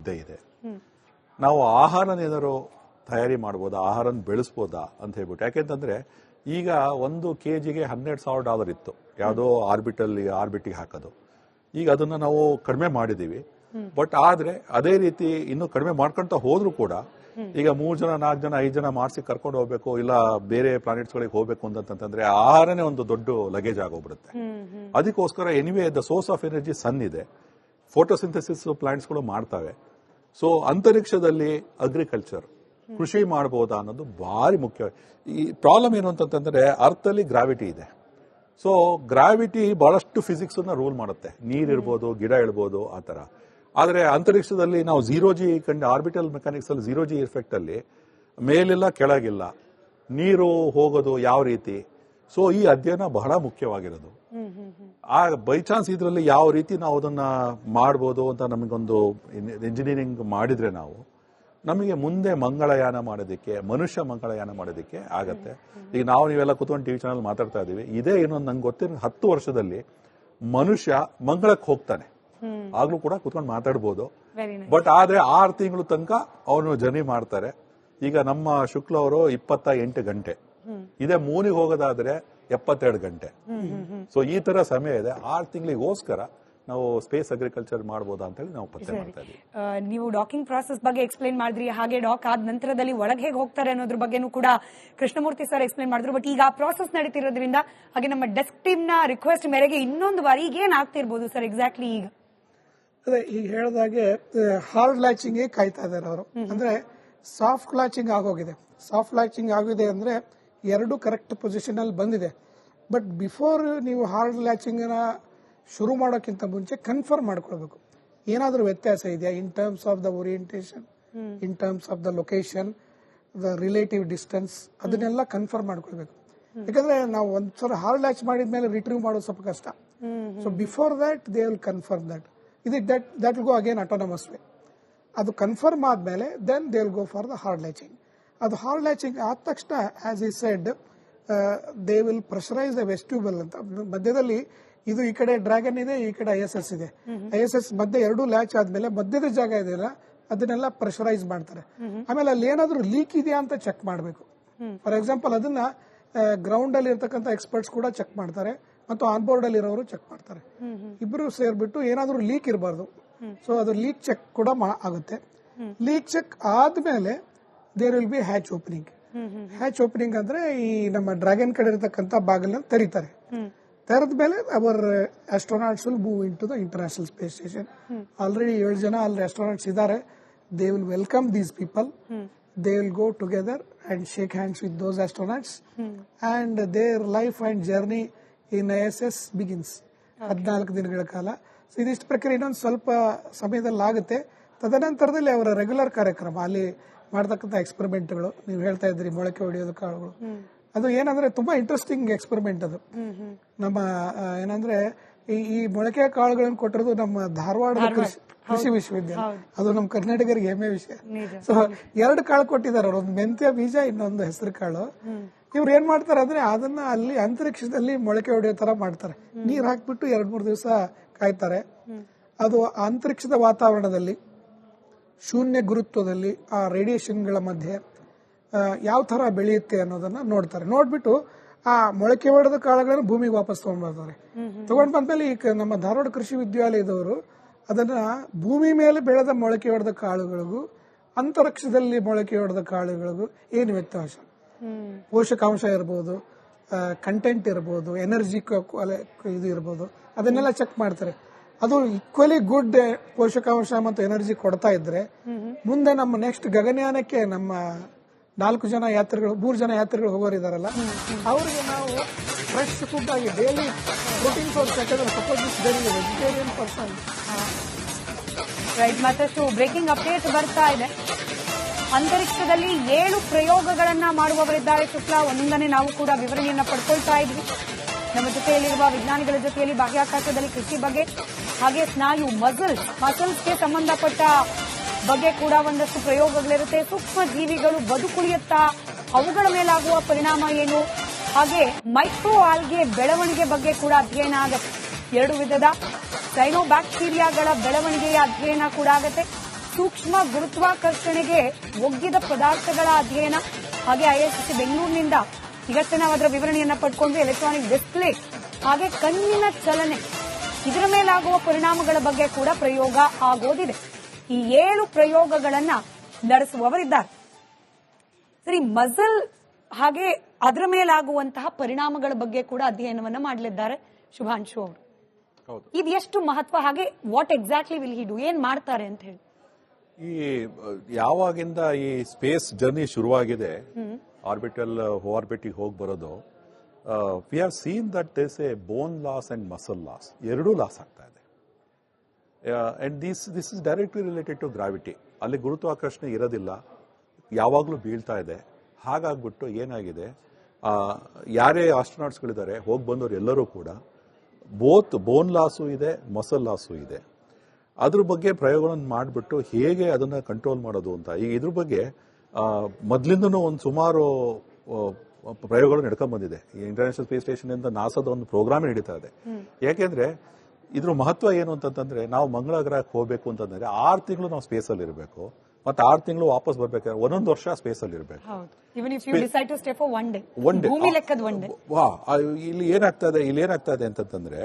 ಇದ್ದೇ ಇದೆ. ನಾವು ಆಹಾರನ ಏನಾದ್ರು ತಯಾರಿ ಮಾಡ್ಬೋದಾ, ಆಹಾರನ ಬೆಳೆಸ್ಬೋದಾ ಅಂತ ಹೇಳ್ಬಿಟ್ಟು. ಯಾಕೆಂತಂದ್ರೆ ಈಗ 1 kgಗೆ $12,000 ಇತ್ತು, ಯಾವುದೋ ಆರ್ಬಿಟಿಗೆ ಹಾಕೋದು. ಈಗ ಅದನ್ನ ನಾವು ಕಡಿಮೆ ಮಾಡಿದೀವಿ. ಬಟ್ ಆದ್ರೆ ಅದೇ ರೀತಿ ಇನ್ನು ಕಡಿಮೆ ಮಾಡ್ಕೊಂತ ಹೋದ್ರು ಕೂಡ ಈಗ 3 ಜನ 4 ಜನ 5 ಜನ ಮಾಡಿಸಿ ಕರ್ಕೊಂಡು ಹೋಗ್ಬೇಕು, ಇಲ್ಲ ಬೇರೆ ಪ್ಲಾನೆಟ್ಸ್ ಗಳಿಗೆ ಹೋಗ್ಬೇಕು ಅಂತಂತಂದ್ರೆ ಆಹಾರನೇ ಒಂದು ದೊಡ್ಡ ಲಗೇಜ್ ಆಗೋಗ್ಬಿಡುತ್ತೆ. ಅದಕ್ಕೋಸ್ಕರ anyway the source of energy sun ಇದೆ, ಫೋಟೋಸಿಂಥಸಿಸ್ ಪ್ಲಾಂಟ್ಸ್ ಗಳು ಮಾಡ್ತವೆ. ಸೊ ಅಂತರಿಕ್ಷದಲ್ಲಿ ಅಗ್ರಿಕಲ್ಚರ್, ಕೃಷಿ ಮಾಡಬಹುದಾ ಅನ್ನೋದು ಭಾರಿ ಮುಖ್ಯ. ಈ ಪ್ರಾಬ್ಲಮ್ ಏನು ಅಂತಂದ್ರೆ ಅರ್ತ್ ಅಲ್ಲಿ ಗ್ರಾವಿಟಿ ಇದೆ. ಸೊ ಗ್ರಾವಿಟಿ ಬಹಳಷ್ಟು ಫಿಸಿಕ್ಸ್ ನ ರೂಲ್ ಮಾಡುತ್ತೆ, ನೀರಿರ್ಬೋದು, ಗಿಡ ಇರ್ಬೋದು, ಆ ತರ. ಆದ್ರೆ ಅಂತರಿಕ್ಷದಲ್ಲಿ ನಾವು 0G ಆರ್ಬಿಟಲ್ ಮೆಕ್ಯಾನಿಕ್ಸ್ ಅಲ್ಲಿ 0G ಎಫೆಕ್ಟ್ ಅಲ್ಲಿ ಮೇಲಿಲ್ಲ ಕೆಳಗಿಲ್ಲ, ನೀರು ಹೋಗೋದು ಯಾವ ರೀತಿ. ಸೊ ಈ ಅಧ್ಯಯನ ಬಹಳ ಮುಖ್ಯವಾಗಿರೋದು. ಆ ಬೈ ಚಾನ್ಸ್ ಇದರಲ್ಲಿ ಯಾವ ರೀತಿ ನಾವು ಅದನ್ನ ಮಾಡಬಹುದು ಅಂತ ನಮಗೊಂದು ಇಂಜಿನಿಯರಿಂಗ್ ಮಾಡಿದ್ರೆ ನಮಗೆ ಮುಂದೆ ಮಂಗಳಯಾನ ಮಾಡೋದಕ್ಕೆ, ಮನುಷ್ಯ ಮಂಗಳಯಾನ ಮಾಡೋದಕ್ಕೆ ಆಗತ್ತೆ. ಈಗ ನೀವೆಲ್ಲ ಕೂತ್ಕೊಂಡು ಟಿವಿ ಚಾನಲ್ ಮಾತಾಡ್ತಾ ಇದೀವಿ, ಇದೇ ಏನೊಂದು ನಂಗೆ ಗೊತ್ತಿರೋ 10 ವರ್ಷದಲ್ಲಿ ಮನುಷ್ಯ ಮಂಗಳಕ್ಕೆ ಹೋಗ್ತಾನೆ, ಆಗ್ಲೂ ಕೂಡ ಕೂತ್ಕೊಂಡು ಮಾತಾಡ್ಬೋದು. ಬಟ್ ಆದ್ರೆ 6 ತಿಂಗಳು ತನಕ ಅವನು ಜರ್ನಿ ಮಾಡ್ತಾರೆ. ಈಗ ನಮ್ಮ ಶುಕ್ಲ ಅವರು 28 ಗಂಟೆ, ಇದೇ ಮೂನಿಗೆ ಹೋಗೋದಾದ್ರೆ 72 ಗಂಟೆ. ಸೊ ಈ ತರ ಸಮಯ ಇದೆ. 6 ತಿಂಗಳಿಗೋಸ್ಕರ ನಾವು ಸ್ಪೇಸ್ ಅಗ್ರಿಕಲ್ಚರ್ ಮಾಡಬಹುದಾ ಅಂತ ಹೇಳಿ ನಾವು ಪತ್ತೆ ಮಾಡ್ತಾ ಇದ್ದೀವಿ. ನೀವು ಡಾಕಿಂಗ್ ಪ್ರಾಸೆಸ್ ಬಗ್ಗೆ ಎಕ್ಸ್ಪ್ಲೈನ್ ಮಾಡಿದ್ರಿ, ಹಾಗೆ ಡಾಕ್ ಆದ ನಂತರದಲ್ಲಿ ಒಳಗೆ ಹೇಗೆ ಹೋಗ್ತಾರೆ ಅನ್ನೋದ್ರ ಬಗ್ಗೆನೂ ಕೂಡ ಕೃಷ್ಣಮೂರ್ತಿ ಸರ್ ಎಕ್ಸ್ಪ್ಲೈನ್ ಮಾಡಿದ್ರು. ಬಟ್ ಈಗ ಆ ಪ್ರಾಸೆಸ್ ನಡೀತಿರೋದ್ರಿಂದ ಹಾಗೆ ನಮ್ಮ ಡೆಸ್ಕ್ ಟೀಮ್ ನ ರಿಕ್ವೆಸ್ಟ್ ಮೇರೆಗೆ ಇನ್ನೊಂದು ಬಾರಿ ಈಗ ಏನ್ ಆಗ್ತಿರ್ಬೋದು ಸರ್ ಎಕ್ಸಾಕ್ಟ್ಲಿ? ಈಗ ಅದೇ ಈಗ ಹೇಳಿದಾಗೆ ಹಾರ್ಡ್ ಲ್ಯಾಚಿಂಗ್ ಕಾಯ್ತಾ ಇದಾರೆ ಅವರು. ಅಂದ್ರೆ ಸಾಫ್ಟ್ ಲ್ಯಾಚಿಂಗ್ ಆಗೋಗಿದೆ. ಸಾಫ್ಟ್ ಲ್ಯಾಚಿಂಗ್ ಆಗಿದೆ ಅಂದ್ರೆ 2 ಕರೆಕ್ಟ್ ಪೊಸಿಷನ್ ಅಲ್ಲಿ ಬಂದಿದೆ. ಬಟ್ ಬಿಫೋರ್ ನೀವು ಹಾರ್ಡ್ ಲ್ಯಾಚಿಂಗ್ ಶುರು ಮಾಡೋಕ್ಕಿಂತ ಮುಂಚೆ ಕನ್ಫರ್ಮ್ ಮಾಡ್ಕೊಳ್ಬೇಕು, ಏನಾದ್ರೂ ವ್ಯತ್ಯಾಸ ಇದೆಯಾ in terms of the orientation, in terms of the location, the relative distance, ಅದನ್ನೆಲ್ಲ ಕನ್ಫರ್ಮ್ ಮಾಡ್ಕೊಳ್ಬೇಕು. ಯಾಕಂದ್ರೆ ನಾವು ಒಂದ್ಸಲ ಹಾರ್ಡ್ ಲ್ಯಾಚ್ ಮಾಡಿದ್ಮೇಲೆ ರಿಟ್ರೀವ್ ಮಾಡೋದು ಸ್ವಲ್ಪ ಕಷ್ಟ. So before that they will confirm that that will go again autonomous way. ಅದು ಕನ್ಫರ್ಮ್ ಆದ್ಮೇಲೆ then they will go for the hard latching. ಅದು ಹಾರ್ಡ್ ಲ್ಯಾಚಿಂಗ್ ಆದ ತಕ್ಷಣ as I said they will pressurise the vestibule ಅಂತ. ಮಧ್ಯದಲ್ಲಿ ಇದು ಈ ಕಡೆ ಡ್ರ್ಯಾಗನ್ ಇದೆ, ಈ ಕಡೆ ISS ಇದೆ. ISS ಮಧ್ಯೆ 2 ಲ್ಯಾಚ್ ಆದ್ಮೇಲೆ ಮಧ್ಯದ ಜಾಗ ಇದೆಯಲ್ಲ ಅದನ್ನೆಲ್ಲ ಪ್ರೆಷರೈಸ್ ಮಾಡ್ತಾರೆ. ಆಮೇಲೆ ಅಲ್ಲಿ ಏನಾದ್ರೂ ಲೀಕ್ ಇದೆಯಾ ಅಂತ ಚೆಕ್ ಮಾಡಬೇಕು. ಫಾರ್ ಎಕ್ಸಾಂಪಲ್ ಅದನ್ನ ಗ್ರೌಂಡ್ ಅಲ್ಲಿ ಇರ್ತಕ್ಕಂಥ ಎಕ್ಸ್ಪರ್ಟ್ಸ್ ಕೂಡ ಚೆಕ್ ಮಾಡ್ತಾರೆ ಮತ್ತು ಆನ್ ಬೋರ್ಡ್ ಅಲ್ಲಿ ಇರೋರು ಚೆಕ್ ಮಾಡ್ತಾರೆ. ಇಬ್ರು ಸೇರ್ಬಿಟ್ಟು ಏನಾದ್ರೂ ಲೀಕ್ ಇರಬಾರ್ದು. ಸೊ ಅದು ಲೀಕ್ ಚೆಕ್ ಕೂಡ ಆಗುತ್ತೆ. ಲೀಕ್ ಚೆಕ್ ಆದ್ಮೇಲೆ there will be hatch opening. Hatch opening ಅಂದ್ರೆ ಈ ನಮ್ಮ ಡ್ರ್ಯಾಗನ್ ಕಡೆ ಇರತಕ್ಕಂಥ ಬಾಗಿಲನ್ನ ತೆರೀತಾರೆ. ತೆರೆದ ಮೇಲೆ our astronauts will move in to the International Space Station. Already 7 ಜನ ಅಲ್ಲಿ ಆಸ್ಟ್ರೋನಾಟ್ಸ್ ಇದ್ದಾರೆ. They will welcome these people. They will go together and shake hands with those astronauts and their life and journey in ISS begins. 14 ದಿನಗಳ ಕಾಲ. So ಇದಿಷ್ಟು ಪ್ರಕ್ರಿಯೆ ಇನ್ನೊಂದು ಸ್ವಲ್ಪ ಸಮಯದಲ್ಲಿ ಆಗುತ್ತೆ. ತದನಂತರದಲ್ಲಿ ಅವರ ರೆಗ್ಯುಲರ್ ಕಾರ್ಯಕ್ರಮ, ಅಲ್ಲಿ ಮಾಡತಕ್ಕಂಥ ಎಕ್ಸ್ಪೆರಿಮೆಂಟ್ಗಳು, ನೀವು ಹೇಳ್ತಾ ಇದ್ರಿ ಮೊಳಕೆ ಹೊಡೆಯೋದು ಕಾಳುಗಳು, ಅದು ಏನಂದ್ರೆ ತುಂಬಾ ಇಂಟ್ರೆಸ್ಟಿಂಗ್ ಎಕ್ಸ್ಪೆರಿಮೆಂಟ್ ಅದು. ನಮ್ಮ ಏನಂದ್ರೆ ಈ ಮೊಳಕೆ ಕಾಳುಗಳನ್ನು ಕೊಟ್ಟಿರೋದು ನಮ್ಮ ಧಾರವಾಡದ ಕೃಷಿ ವಿಶ್ವವಿದ್ಯಾಲಯ. ಅದು ನಮ್ಮ ಕರ್ನಾಟಕರಿಗೆ ಹೆಮ್ಮೆ ವಿಷಯ. ಸೊ 2 ಕಾಳು ಕೊಟ್ಟಿದ್ದಾರೆ ಅವರು, ಒಂದು ಮೆಂತ್ಯ ಬೀಜ, ಇನ್ನೊಂದು ಹೆಸರು ಕಾಳು. ಇವ್ರು ಏನ್ ಮಾಡ್ತಾರೆ ಅಂದ್ರೆ ಅದನ್ನ ಅಲ್ಲಿ ಅಂತರಿಕ್ಷದಲ್ಲಿ ಮೊಳಕೆ ಹೊಡೆಯೋ ತರ ಮಾಡ್ತಾರೆ. ನೀರ್ ಹಾಕ್ಬಿಟ್ಟು 2-3 ದಿವಸ ಕಾಯ್ತಾರೆ. ಅದು ಅಂತರಿಕ್ಷದ ವಾತಾವರಣದಲ್ಲಿ ಶೂನ್ಯ ಗುರುತ್ವದಲ್ಲಿ ಆ ರೇಡಿಯೇಷನ್ಗಳ ಮಧ್ಯೆ ಯಾವ ತರ ಬೆಳೆಯುತ್ತೆ ಅನ್ನೋದನ್ನ ನೋಡ್ತಾರೆ. ನೋಡ್ಬಿಟ್ಟು ಆ ಮೊಳಕೆ ಹೊಡೆದ ಕಾಳುಗಳನ್ನು ಭೂಮಿಗೆ ವಾಪಸ್ ತಗೊಂಡ್ ಬರ್ತಾರೆ. ತಗೊಂಡ್ ಬಂದ್ಮೇಲೆ ಈಗ ನಮ್ಮ ಧಾರವಾಡ ಕೃಷಿ ವಿದ್ಯಾಲಯದವರು ಅದನ್ನ ಭೂಮಿ ಮೇಲೆ ಬೆಳೆದ ಮೊಳಕೆ ಹೊಡೆದ ಕಾಳುಗಳಿಗೂ ಅಂತರಿಕ್ಷದಲ್ಲಿ ಮೊಳಕೆ ಹೊಡೆದ ಕಾಳುಗಳಿಗೂ ಏನು ವ್ಯತ್ಯಾಸ, ಪೋಷಕಾಂಶ ಇರ್ಬೋದು, ಕಂಟೆಂಟ್ ಇರ್ಬೋದು, ಎನರ್ಜಿ ಇದು ಇರ್ಬೋದು, ಅದನ್ನೆಲ್ಲ ಚೆಕ್ ಮಾಡ್ತಾರೆ. ಅದು ಈಕ್ವಲಿ ಗುಡ್ ಪೋಷಕಾಂಶ ಮತ್ತು ಎನರ್ಜಿ ಕೊಡ್ತಾ ಇದ್ರೆ ಮುಂದೆ ನಮ್ಮ ನೆಕ್ಸ್ಟ್ ಗಗನಯಾನಕ್ಕೆ ನಮ್ಮ 4 ಜನ ಯಾತ್ರಿಗಳು 3 ಜನ ಯಾತ್ರಿಗಳು ಹೋಗೋರಿದಾರಲ್ಲ ಅವರಿಗೆ ನಾವು ಫ್ರೆಶ್ ಫುಡ್ ಆಗಿ ಡೈಲಿ ಪ್ರೋಟೀನ್ ಸೋರ್ಸ್, ಯಾಕಂದ್ರೆ ಸಪೋಸ್ ವೆಜಿಟೇರಿಯನ್ ಪರ್ಸನ್. ರೈಟ್, ಮತ್ತಷ್ಟು ಬ್ರೇಕಿಂಗ್ ಅಪ್ಡೇಟ್ ಬರ್ತಾ ಇದೆ. ಅಂತರಿಕ್ಷದಲ್ಲಿ 7 ಪ್ರಯೋಗಗಳನ್ನ ಮಾಡುವವರಿದ್ದಾರೆ ಶುಕ್ಲಾ. ಒಂದೊಂದನೇ ನಾವು ಕೂಡ ವಿವರಣೆಯನ್ನ ಪಡ್ಕೊಳ್ತಾ ಇದ್ವಿ. ನಮ್ಮ ಜೊತೆಯಲ್ಲಿರುವ ವಿಜ್ಞಾನಿಗಳ ಜೊತೆಯಲ್ಲಿ ಬಾಹ್ಯಾಕಾಶದಲ್ಲಿ ಕೃಷಿ ಬಗ್ಗೆ, ಹಾಗೆ ಸ್ನಾಯು ಮಸಲ್ಸ್ಗೆ ಸಂಬಂಧಪಟ್ಟ ಬಗ್ಗೆ ಕೂಡ ಒಂದಷ್ಟು ಪ್ರಯೋಗಗಳಿರುತ್ತೆ. ಸೂಕ್ಷ್ಮ ಜೀವಿಗಳು ಬದುಕುಳಿಯುತ್ತಾ, ಅವುಗಳ ಮೇಲಾಗುವ ಪರಿಣಾಮ ಏನು, ಹಾಗೆ ಮೈಕ್ರೋ ಆಲ್ಗೆ ಬೆಳವಣಿಗೆ ಬಗ್ಗೆ ಕೂಡ ಅಧ್ಯಯನ ಆಗುತ್ತೆ. 2 ವಿಧದ ಸೈನೋಬ್ಯಾಕ್ಟೀರಿಯಾಗಳ ಬೆಳವಣಿಗೆಯ ಅಧ್ಯಯನ ಕೂಡ ಆಗುತ್ತೆ. ಸೂಕ್ಷ್ಮ ಗುರುತ್ವಾಕರ್ಷಣೆಗೆ ಒಗ್ಗಿದ ಪದಾರ್ಥಗಳ ಅಧ್ಯಯನ. ಹಾಗೆ ಐಐಎಸ್ಸಿ ಬೆಂಗಳೂರಿನಿಂದ ಈಗಷ್ಟೇ ನಾವು ಅದರ ವಿವರಣೆಯನ್ನ ಪಡ್ಕೊಂಡ್ವಿ. ಎಲೆಕ್ಟ್ರಾನಿಕ್ ಡಿಸ್ಪ್ಲೇ ಹಾಗೆ ಕಣ್ಣಿನ ಚಲನೆ ಇದರ ಮೇಲಾಗುವ ಪರಿಣಾಮಗಳ ಬಗ್ಗೆ ಕೂಡ ಪ್ರಯೋಗ ಆಗೋದಿದೆ. ಈ 7 ಪ್ರಯೋಗಗಳನ್ನ ನಡೆಸುವವರಿದ್ದಾರೆ. ಸರಿ, ಮಜಲ್ ಹಾಗೆ ಅದರ ಮೇಲಾಗುವಂತಹ ಪರಿಣಾಮಗಳ ಬಗ್ಗೆ ಕೂಡ ಅಧ್ಯಯನವನ್ನ ಮಾಡಲಿದ್ದಾರೆ ಶುಭಾಂಶು ಅವರು. ಇದು ಎಷ್ಟು ಮಹತ್ವ, ಹಾಗೆ what exactly will he do, ಏನ್ ಮಾಡ್ತಾರೆ ಅಂತ ಹೇಳಿ. ಈ ಯಾವಾಗಿಂದ ಈ ಸ್ಪೇಸ್ ಜರ್ನಿ ಶುರುವಾಗಿದೆ, ಆರ್ಬಿಟಲ್ ಆರ್ಬಿಟಿಗೆ ಹೋಗಿ ಬರೋದು, we have seen that there's a bone loss and muscle loss, ಎರಡೂ ಲಾಸ್ ಆಗ್ತಾ ಇದೆ. And this is directly related to gravity. ಅಲ್ಲಿ ಗುರುತ್ವಾಕರ್ಷಣೆ ಇರೋದಿಲ್ಲ, ಯಾವಾಗಲೂ ಬೀಳ್ತಾ ಇದೆ. ಹಾಗಾಗ್ಬಿಟ್ಟು ಏನಾಗಿದೆ, ಯಾರೇ ಆಸ್ಟ್ರೋನಾಟ್ಸ್ಗಳಿದ್ದಾರೆ ಹೋಗಿ ಬಂದವರು ಎಲ್ಲರೂ ಕೂಡ ಬೋತ್ ಬೋನ್ ಲಾಸು ಇದೆ, ಮಸಲ್ ಲಾಸು ಇದೆ. ಅದ್ರ ಬಗ್ಗೆ ಪ್ರಯೋಗಗಳನ್ನು ಮಾಡಿಬಿಟ್ಟು ಹೇಗೆ ಅದನ್ನ ಕಂಟ್ರೋಲ್ ಮಾಡೋದು ಅಂತ. ಈಗ ಇದ್ರ ಬಗ್ಗೆ ಮೊದಲಿಂದನೂ ಒಂದು ಸುಮಾರು ಪ್ರಯೋಗಗಳು ನಡ್ಕೊಂಡ್ ಬಂದಿದೆ. ಇಂಟರ್ನ್ಯಾಷನಲ್ ಸ್ಪೇಸ್ ಸ್ಟೇಷನ್ ಇಂದ ನಾಸಾದ ಒಂದು ಪ್ರೋಗ್ರಾಮ್ ನಡೀತಾ ಇದೆ. ಯಾಕೆಂದ್ರೆ ಇದ್ರ ಮಹತ್ವ ಏನು ಅಂತಂದ್ರೆ, ನಾವು ಮಂಗಳ ಗ್ರಹಕ್ಕೆ ಹೋಗ್ಬೇಕು ಅಂತಂದ್ರೆ 6 ತಿಂಗಳು ನಾವು ಸ್ಪೇಸ್ ಅಲ್ಲಿ ಇರಬೇಕು, ಮತ್ತೆ 6 ತಿಂಗಳು ವಾಪಸ್ ಬರ್ಬೇಕಾದ್ರೆ 1 ವರ್ಷ ಸ್ಪೇಸ್ ಅಲ್ಲಿ ಇರಬೇಕು. ಇಲ್ಲಿ ಏನಾಗ್ತಾ ಇದೆ ಅಂತಂದ್ರೆ,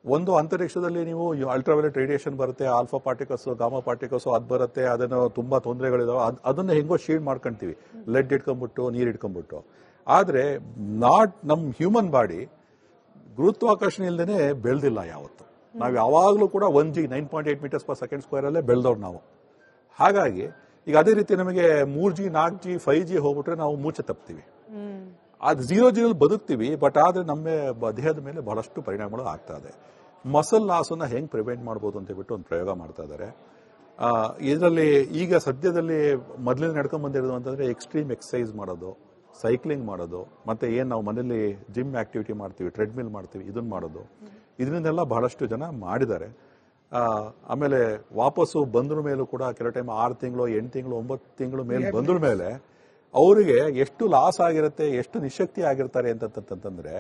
ಒಂದು ಅಂತರಿಕ್ಷದಲ್ಲಿ ನೀವು ಅಲ್ಟ್ರಾವೈಲೆಟ್ ರೇಡಿಯೇಷನ್ ಬರುತ್ತೆ, ಆಲ್ಫಾ ಪಾರ್ಟಿಕಲ್ಸ್, ಗಾಮಾ ಪಾರ್ಟಿಕಲ್ಸ್, ಅದು ಬರುತ್ತೆ. ಅದನ್ನು ತುಂಬಾ ತೊಂದರೆಗಳಿದಾವೆ. ಅದನ್ನ ಹೆಂಗೋ ಶೀಲ್ಡ್ ಮಾಡ್ಕೊಂತೀವಿ, ಲೆಡ್ ಇಟ್ಕೊಂಡ್ಬಿಟ್ಟು, ನೀರ್ ಇಟ್ಕೊಂಡ್ಬಿಟ್ಟು. ಆದ್ರೆ ನಮ್ ಹ್ಯೂಮನ್ ಬಾಡಿ ಗುರುತ್ವಾಕರ್ಷಣೆ ಇಲ್ದೇನೆ ಬೆಳೆದಿಲ್ಲ ಯಾವತ್ತು. ನಾವು ಯಾವಾಗಲೂ ಕೂಡ 1G 9.8 metres per second square ಅಲ್ಲೇ ಬೆಳೆದವ್ರು ನಾವು. ಹಾಗಾಗಿ ಈಗ ಅದೇ ರೀತಿ ನಮಗೆ 3G 4G 5G ಹೋಗ್ಬಿಟ್ರೆ ನಾವು ಮೂರ್ಛೆ ತಪ್ತೀವಿ. ಅದು 0G ಬದುಕ್ತೀವಿ, ಬಟ್ ಆದ್ರೆ ನಮ್ಮ ದೇಹದ ಮೇಲೆ ಬಹಳಷ್ಟು ಪರಿಣಾಮಗಳು ಆಗ್ತಾ ಇದೆ. ಮಸಲ್ ಲಾಸ್ ಅನ್ನ ಹೆಂಗ್ ಪ್ರಿವೆಂಟ್ ಮಾಡಬಹುದು ಅಂತ ಹೇಳ್ಬಿಟ್ಟು ಒಂದು ಪ್ರಯೋಗ ಮಾಡ್ತಾ ಇದ್ದಾರೆ. ಇದರಲ್ಲಿ ಈಗ ಸದ್ಯದಲ್ಲಿ ಮೊದಲಿನ ನಡ್ಕೊಂಡ್ ಬಂದಿರೋದು ಅಂತಂದ್ರೆ ಎಕ್ಸ್ಟ್ರೀಮ್ ಎಕ್ಸರ್ಸೈಸ್ ಮಾಡೋದು, ಸೈಕ್ಲಿಂಗ್ ಮಾಡೋದು, ಮತ್ತೆ ಏನ್ ನಾವು ಮನೇಲಿ ಜಿಮ್ ಆಕ್ಟಿವಿಟಿ ಮಾಡ್ತೀವಿ, ಟ್ರೆಡ್ಮಿಲ್ ಮಾಡ್ತೀವಿ, ಇದನ್ನ ಮಾಡೋದು. ಇದನ್ನೆಲ್ಲ ಬಹಳಷ್ಟು ಜನ ಮಾಡಿದ್ದಾರೆ. ಆಮೇಲೆ ವಾಪಸ್ಸು ಬಂದ್ರ ಮೇಲೂ ಕೂಡ ಕೆಲವು ಟೈಮ್ 6 ತಿಂಗಳು, 8 ತಿಂಗಳು, 9 ತಿಂಗಳು ಮೇಲೆ ಬಂದ್ರ ಮೇಲೆ ಅವರಿಗೆ ಎಷ್ಟು ಲಾಸ್ ಆಗಿರುತ್ತೆ, ಎಷ್ಟು ನಿಶಕ್ತಿ ಆಗಿರ್ತಾರೆ ಅಂತಂದ್ರೆ,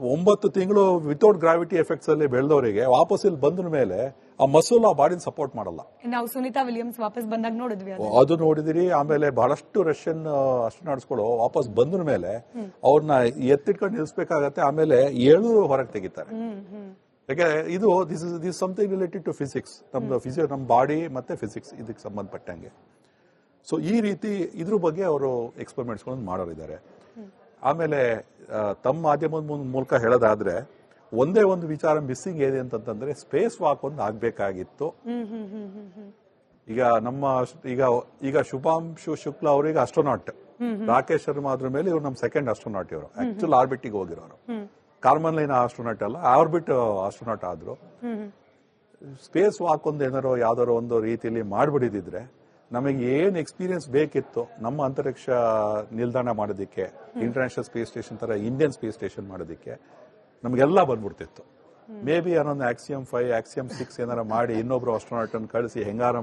9 ತಿಂಗಳು ವಿತೌಟ್ ಗ್ರಾವಿಟಿ ಎಫೆಕ್ಟ್ಸ್ ಅಲ್ಲಿ ಬೆಳೆದವರಿಗೆ ವಾಪಸ್ ಇಲ್ಲಿ ಬಂದ್ರ ಮೇಲೆ ಆ ಮಸೂಲ್ ಆ ಬಾಡಿನ ಸಪೋರ್ಟ್ ಮಾಡಲ್ಲ. ನಾವು ಸುನೀತಾ ವಿಲಿಯಮ್ಸ್ ವಾಪಸ್ ಬಂದಾಗ ನೋಡಿದ್ವಿ, ಅದು ನೋಡಿದಿರಿ. ಆಮೇಲೆ ಬಹಳಷ್ಟು ರಷ್ಯನ್ ಆಸ್ಟ್ರೋನಾಟ್ಸ್ಗಳು ವಾಪಸ್ ಬಂದ್ರ ಮೇಲೆ ಅವ್ರನ್ನ ಎತ್ತಿಟ್ಕೊಂಡು ನಿಲ್ಲಿಸಬೇಕಾಗತ್ತೆ. ಆಮೇಲೆ 7 ಹೊರಗೆ ತೆಗಿತಾರೆ. ಯಾಕೆ ಇದು this something related to physics. ನಮ್ಮ ಬಾಡಿ ಮತ್ತೆ ಫಿಸಿಕ್ಸ್ ಇದಕ್ಕೆ ಸಂಬಂಧಪಟ್ಟಂಗೆ. ಸೊ ಈ ರೀತಿ ಇದ್ರ ಬಗ್ಗೆ ಅವರು ಎಕ್ಸ್ಪೆರಿಮೆಂಟ್ಸ್ಗಳನ್ನು ಮಾಡೋರಿದ್ದಾರೆ. ಆಮೇಲೆ ತಮ್ಮ ಮಾಧ್ಯಮದ ಮೂಲಕ ಹೇಳೋದಾದ್ರೆ, ಒಂದೇ ಒಂದು ವಿಚಾರ ಮಿಸ್ಸಿಂಗ್ ಏನಿದೆ ಅಂತಂದ್ರೆ, ಸ್ಪೇಸ್ ವಾಕ್ ಒಂದು ಆಗ್ಬೇಕಾಗಿತ್ತು. ಈಗ ಶುಭಾಂಶು ಶುಕ್ಲಾ ಅವರಿಗೆ ಅಸ್ಟ್ರೋನಾಟ್, ರಾಕೇಶ್ ಶರ್ಮಾ ಅದ್ರ ಮೇಲೆ ಇವ್ರು ನಮ್ಮ ಸೆಕೆಂಡ್ ಅಸ್ಟ್ರೋನಾಟ್. ಇವರು ಆಕ್ಚುಲ್ ಆರ್ಬಿಟಿಗೆ ಹೋಗಿರೋರು, ಕಾರ್ಮನ್ ಲೈನ್ ಆಸ್ಟ್ರೋನಾಟ್ ಅಲ್ಲ, ಆರ್ಬಿಟ್ ಆಸ್ಟ್ರೋನಾಟ್ ಆದ್ರು. ಸ್ಪೇಸ್ ವಾಕ್ ಒಂದು ಏನಾರೋ ಯಾವ್ದಾರೋ ಒಂದು ರೀತಿಯಲ್ಲಿ ಮಾಡ್ಬಿಡಿದಿದ್ರೆ ನಮಗೆ ಏನ್ ಎಕ್ಸ್ಪೀರಿಯನ್ಸ್ ಬೇಕಿತ್ತು ನಮ್ಮ ಅಂತರಿಕ್ಷ ನಿಲ್ದಾಣ ಮಾಡೋದಿಕ್ಕೆ, ಇಂಟರ್ನ್ಯಾಷನಲ್ ಸ್ಪೇಸ್ ಸ್ಟೇಷನ್ ತರ ಇಂಡಿಯನ್ ಸ್ಪೇಸ್ ಸ್ಟೇಷನ್ ಮಾಡೋದಿಕ್ಕೆ ನಮಗೆಲ್ಲ ಬಂದ್ಬಿಡ್ತಿತ್ತು. ಮೇ ಬಿ ಅನ್ನೊಂದು ಆಕ್ಸಿಯಂ 5, ಆಕ್ಸಿಯಂ 6 ಏನಾರ ಮಾಡಿ ಇನ್ನೊಬ್ರು ಆಸ್ಟ್ರೋನಾಟ್ ಅನ್ನು ಕಳಿಸಿ ಹೆಂಗಾರ